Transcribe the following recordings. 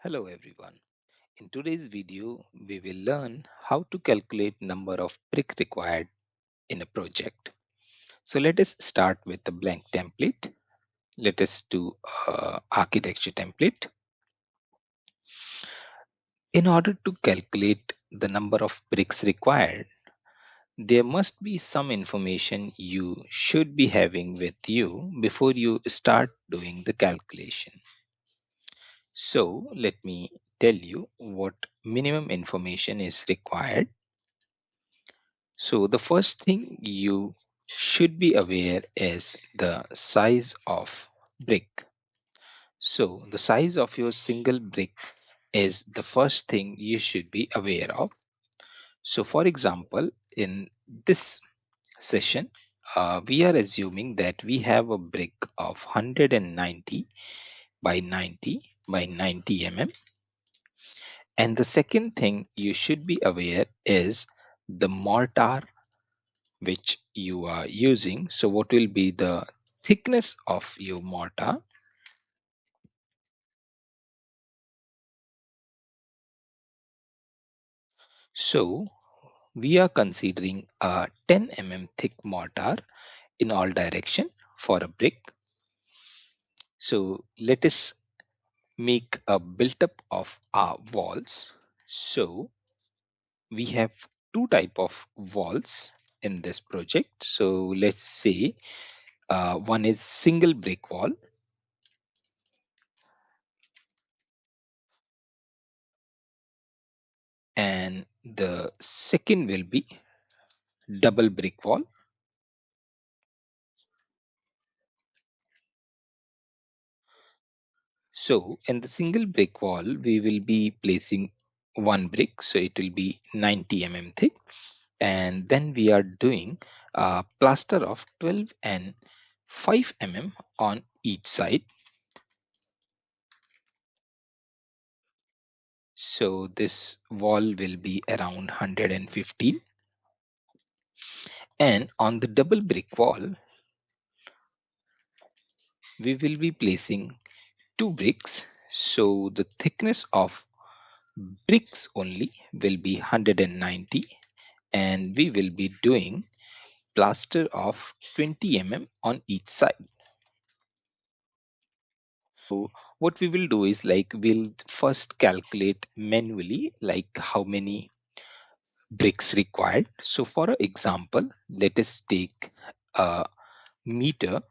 Hello everyone. In today's video, we will learn how to calculate number of brick required in a project. So let us start with the blank template. Let us do architecture template. In order to calculate the number of bricks required, there must be some information you should be having with you before you start doing the calculation. So let me tell you what minimum information is required. So the first thing you should be aware is the size of brick. So the size of your single brick is the first thing you should be aware of. So for example, in this session, we are assuming that we have a brick of 190 by 90 by 90 mm. And the second thing you should be aware is the mortar which you are using. So what will be the thickness of your mortar? So we are considering a 10 thick mortar in all direction for a brick. So let us make a built up of our walls. So we have two type of walls in this project. So let's say one is single brick wall, and the second will be double brick wall. So in the single brick wall, we will be placing one brick. So it will be 90 thick. And then we are doing a plaster of 12 and 5 on each side. So this wall will be around 115. And on the double brick wall, we will be placing two bricks. So the thickness of bricks only will be 190, and we will be doing plaster of 20 on each side. So what we will do is like we'll first calculate manually like how many bricks required. So for example, let us take a meter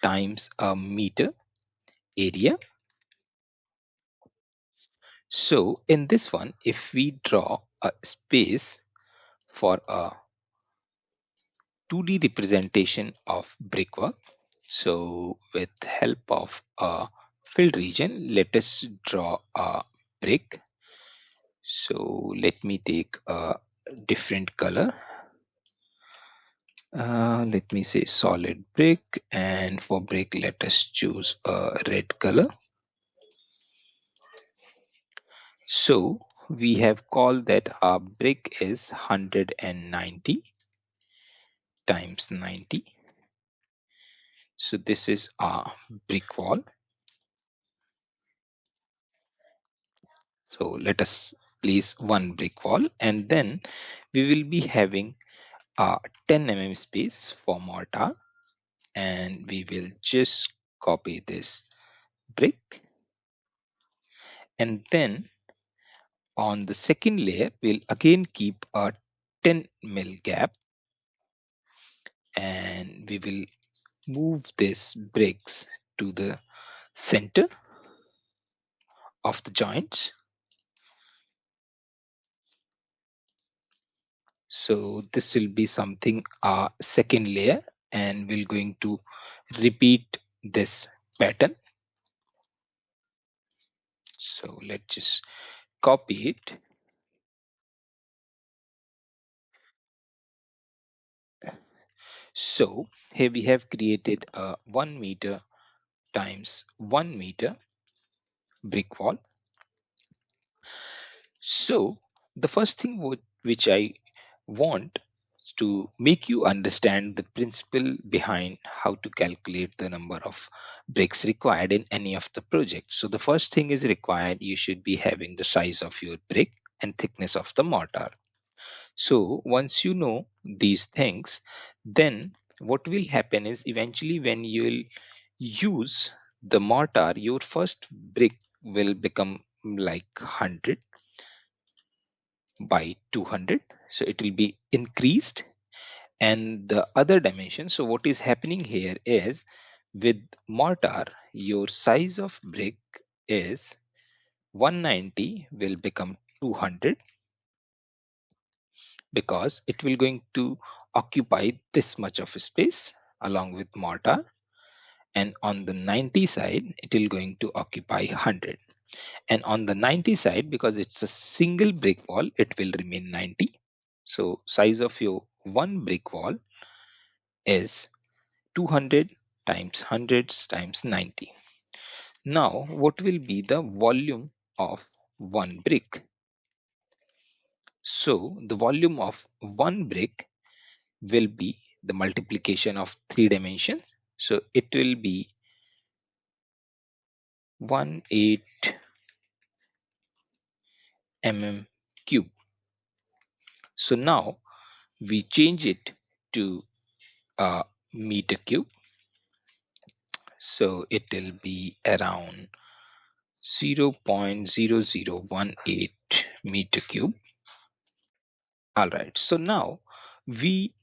times a meter area. So in this one, if we draw a space for a 2D representation of brickwork, so with help of a filled region, let us draw a brick. So let me take a different color. Let me say solid brick, and for brick, let us choose a red color. So we have called that our brick is 190 times 90. So this is our brick wall. So let us place one brick wall, and then we will be having a 10 space for mortar, and we will just copy this brick, and then on the second layer we'll again keep a 10 gap, and we will move this bricks to the center of the joints. So this will be something second layer, and we're going to repeat this pattern. So let's just copy it. So here we have created a 1 meter times 1 meter brick wall. So the first thing which I want, to make you understand the principle behind how to calculate the number of bricks required in any of the projects. So the first thing is required, you should be having the size of your brick and thickness of the mortar. So once you know these things, then what will happen is eventually when you will use the mortar, your first brick will become like 100 by 200. So it will be increased, and the other dimension. So what is happening here is with mortar, your size of brick is 190 will become 200, because it will going to occupy this much of space along with mortar, and on the 90 side it will going to occupy 100, and on the 90 side, because it's a single brick wall, it will remain 90. So size of your one brick wall is 200 times 100 times 90. Now what will be the volume of one brick? So the volume of one brick will be the multiplication of three dimensions. So it will be 18 mm cube. So now we change it to a meter cube. So it will be around 0.0018 meter cube. All right. So now we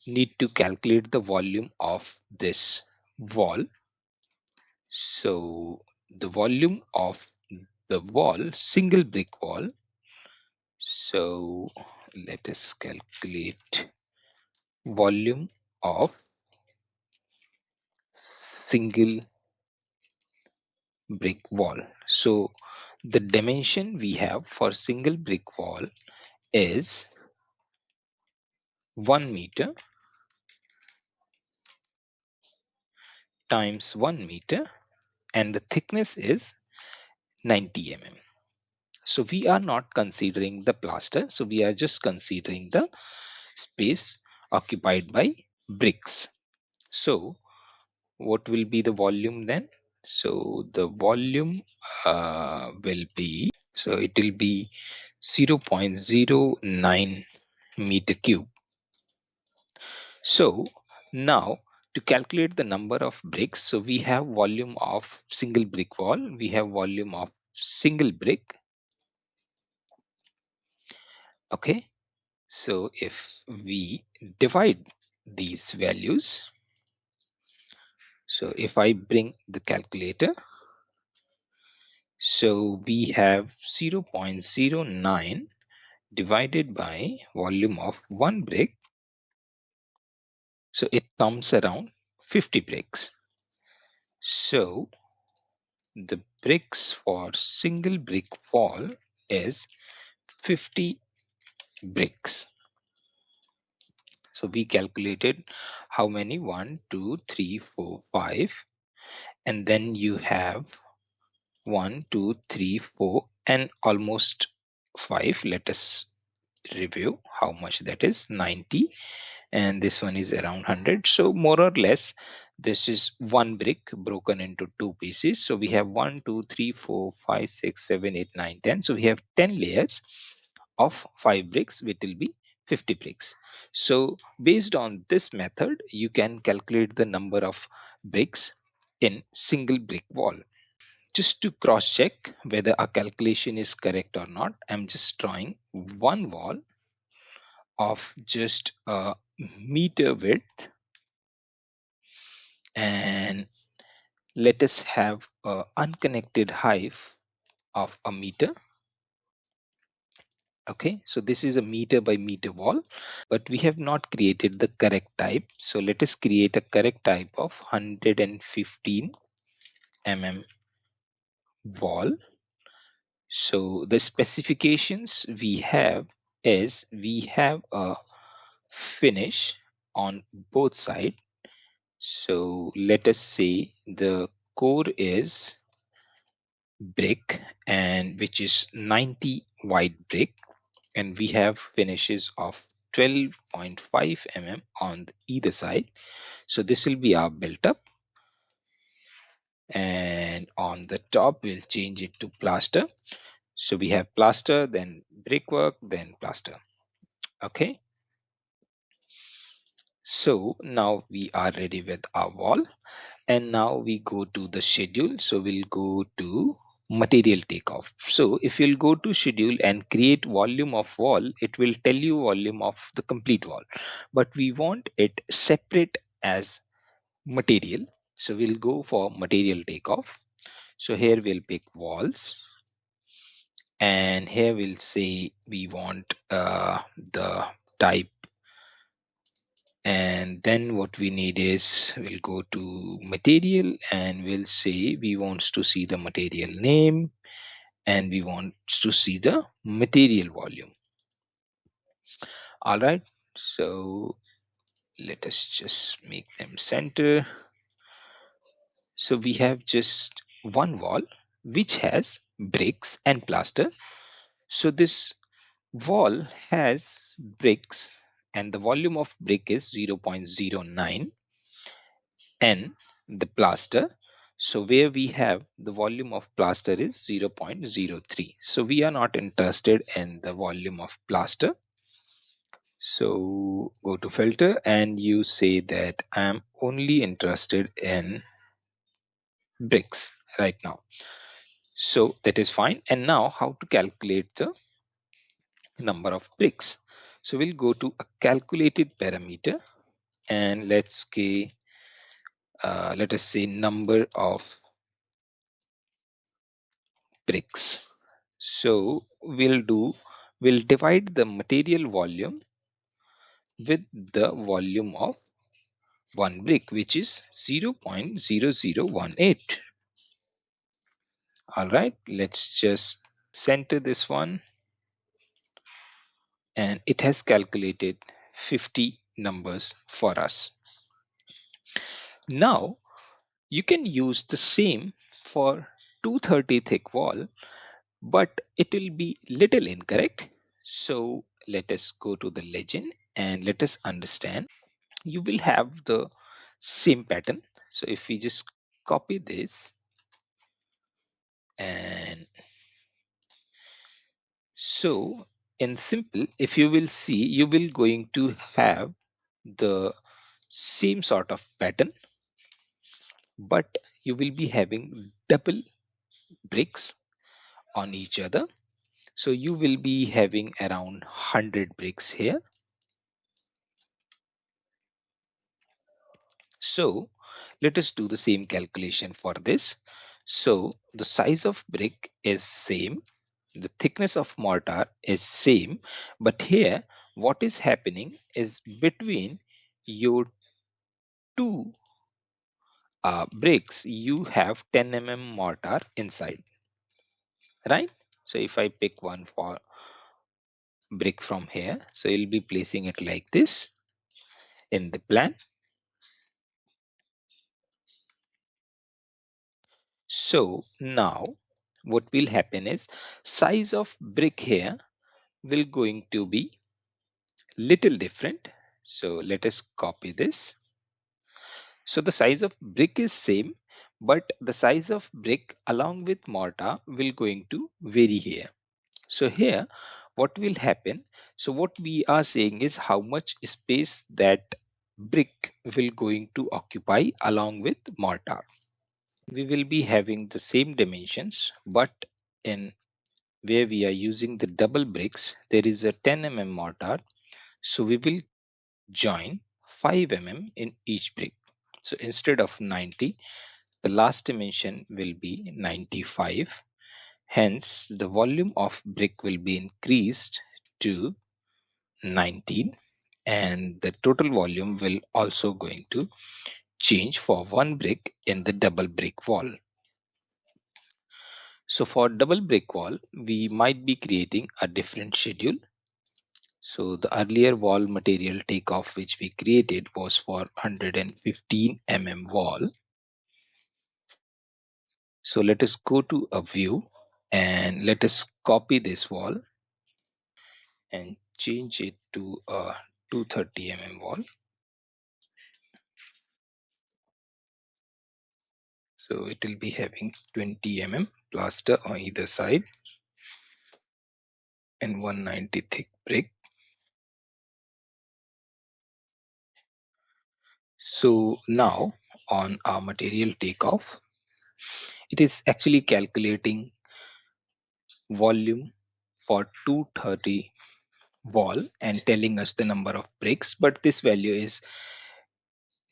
need to calculate the volume of this wall. So the volume of the wall, single brick wall. So let us calculate volume of single brick wall. So the dimension we have for single brick wall is 1 meter times 1 meter, and the thickness is 90 mm. So we are not considering the plaster, so we are just considering the space occupied by bricks. So what will be the volume then? So the volume will be, so it will be 0.09 meter cube. So now to calculate the number of bricks, so we have volume of single brick wall, we have volume of single brick. Okay, so if we divide these values, so if I bring the calculator, so we have 0.09 divided by volume of one brick, so it comes around 50 bricks. So the bricks for single brick wall is 50 bricks. So we calculated how many? 1, 2, 3, 4, 5, and then you have 1, 2, 3, 4, and almost 5. Let us review how much that is. 90, and this one is around 100. So more or less this is one brick broken into two pieces. So we have 1, 2, 3, 4, 5, 6, 7, 8, 9, 10. So we have 10 layers of 5 bricks, which will be 50 bricks. So based on this method, you can calculate the number of bricks in single brick wall. Just to cross check whether a calculation is correct or not, I'm just drawing one wall of just a meter width, and let us have a unconnected height of a meter. Okay, so this is a meter by meter wall, but we have not created the correct type. So let us create a correct type of 115 mm wall. So the specifications we have is we have a finish on both sides. So let us say the core is brick, and which is 90 white brick, and we have finishes of 12.5 on either side. So this will be our built up, and on the top we'll change it to plaster. So we have plaster, then brickwork, then plaster. Okay, so now we are ready with our wall, and now we go to the schedule. So we'll go to material takeoff. So if you'll go to schedule and create volume of wall, it will tell you volume of the complete wall, but we want it separate as material. So we'll go for material takeoff. So here we'll pick walls, and here we'll say we want the type, and then what we need is we'll go to material and we'll say we wants to see the material name, and we want to see the material volume. All right, so let us just make them center. So we have just one wall which has bricks and plaster. So this wall has bricks, and the volume of brick is 0.09, and the plaster, so where we have the volume of plaster is 0.03. So we are not interested in the volume of plaster. So go to filter and you say that I am only interested in bricks right now. So that is fine. And now how to calculate the number of bricks? So we'll go to a calculated parameter, and let us say number of bricks. So we'll divide the material volume with the volume of one brick, which is 0.0018. All right, let's just center this one, and it has calculated 50 numbers for us. Now you can use the same for 230 thick wall, but it will be little incorrect. So let us go to the legend and let us understand. You will have the same pattern. So if we just copy this, and so in simple, if you will see, you will going to have the same sort of pattern, but you will be having double bricks on each other. So you will be having around 100 bricks here. So let us do the same calculation for this. So the size of brick is same, the thickness of mortar is same, but here what is happening is between your two bricks you have 10 mortar inside, right? So if I pick one for brick from here, so you'll be placing it like this in the plan. So now what will happen is size of brick here will going to be little different. So let us copy this. So the size of brick is same, but the size of brick along with mortar will going to vary here. So here what will happen? So what we are saying is how much space that brick will going to occupy along with mortar. We will be having the same dimensions, but in where we are using the double bricks, there is a 10 mortar. So we will join 5 in each brick. So instead of 90, the last dimension will be 95. Hence, the volume of brick will be increased to 19, and the total volume will also going to change for one brick in the double brick wall. So for double brick wall, we might be creating a different schedule. So the earlier wall material takeoff which we created was for 115 wall. So let us go to a view and let us copy this wall and change it to a 230 wall. So it will be having 20 plaster on either side and 190 thick brick. So now on our material takeoff, it is actually calculating volume for 230 wall and telling us the number of bricks, but this value is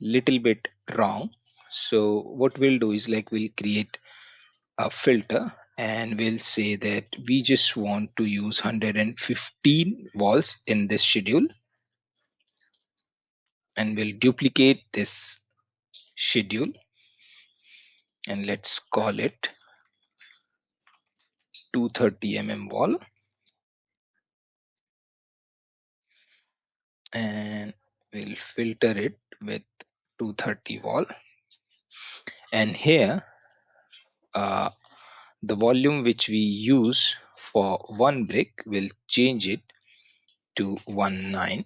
little bit wrong. So what we'll do is like we'll create a filter and we'll say that we just want to use 115 walls in this schedule, and we'll duplicate this schedule and let's call it 230 wall, and we'll filter it with 230 wall, and here uh, the volume which we use for one brick will change it to 19,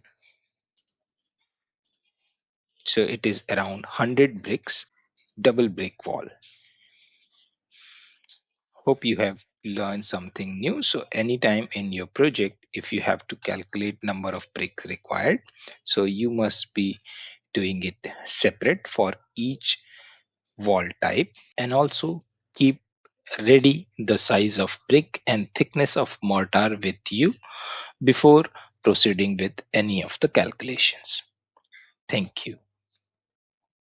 so it is around 100 bricks, double brick wall. Hope you have learned something new. So anytime in your project, if you have to calculate number of bricks required, so you must be doing it separate for each wall type, and also keep ready the size of brick and thickness of mortar with you before proceeding with any of the calculations. Thank you.